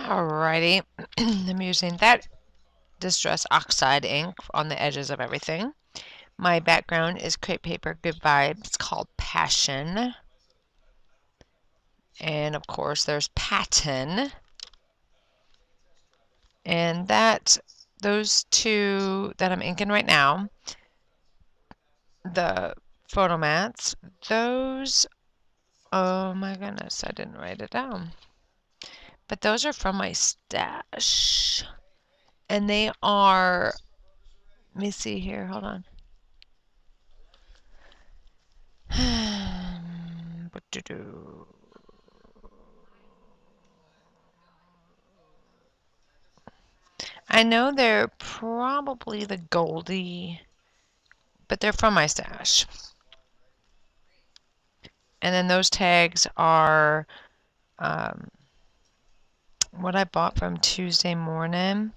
Alrighty, I'm using that Distress Oxide ink on the edges of everything. My background is crepe paper good vibes called Passion. And of course there's Pattern. And those two that I'm inking right now, the photo mats, those, oh my goodness, I didn't write it down. But those are from my stash. And they are, let me see here, hold on. What to do? I know they're probably the Goldie, but they're from my stash. And then those tags are what I bought from Tuesday morning.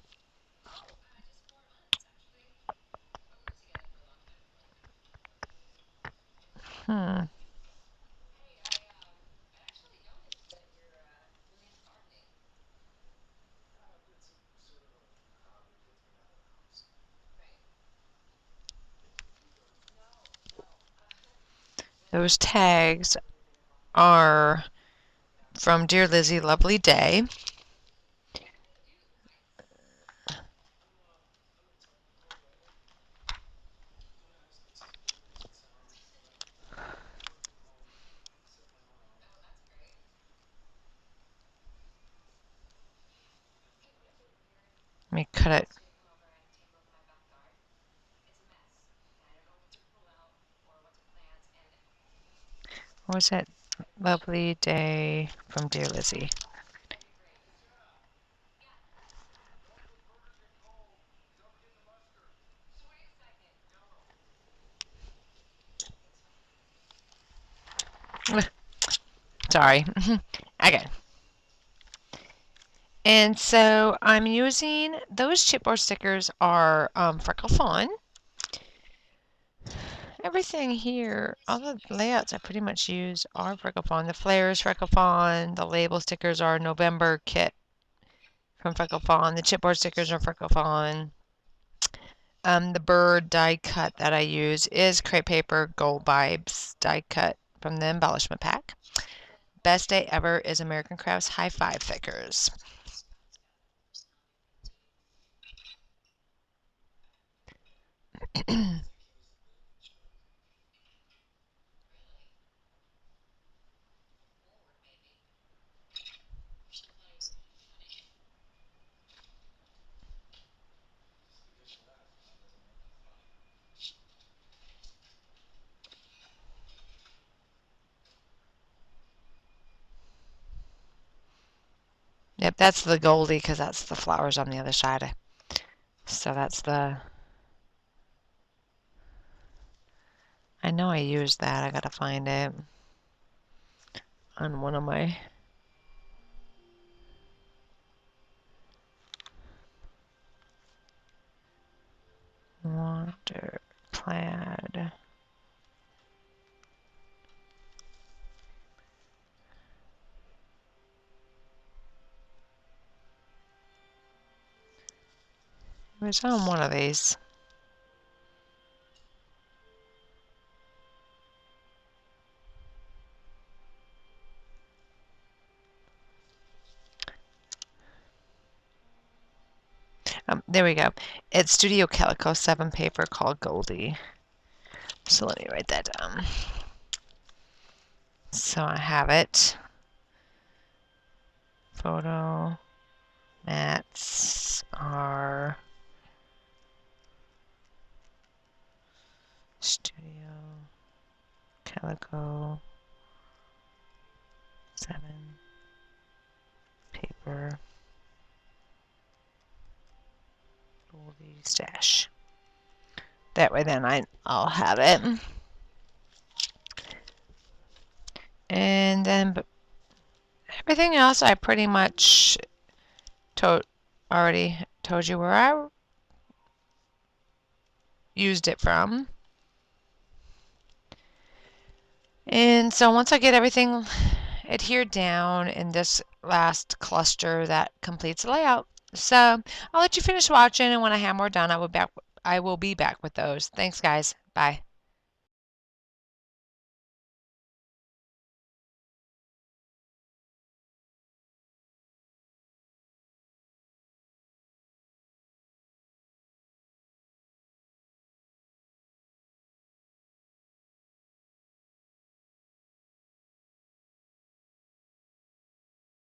Those tags are from Dear Lizzie, Lovely Day. Let me cut it. What was it? Lovely Day from Dear Lizzie. Sorry. Okay. And so I'm using those chipboard stickers are Freckle Fawn. Everything here, all the layouts I pretty much use are Freckle Fawn. The flares Freckle Fawn. The label stickers are November Kit from Freckle Fawn. The chipboard stickers are Freckle Fawn. The bird die cut that I use is Crepe Paper Gold Vibes die cut from the embellishment pack. Best day ever is American Crafts High Five Thickers. Yep, that's the Goldie because that's the flowers on the other side. So that's the... I know I used that. I gotta find it on one of my... Water plaid. It was on one of these. There we go. It's Studio Calico 7 paper called Goldie. So let me write that down. So I have it. Photo mats are Studio Calico 7 paper Goldie stash. That way then I'll have it. And then everything else I pretty much already told you where I used it from. And so once I get everything adhered down in this last cluster that completes the layout. So I'll let you finish watching, and when I have more done, I will be back with those. Thanks, guys. Bye.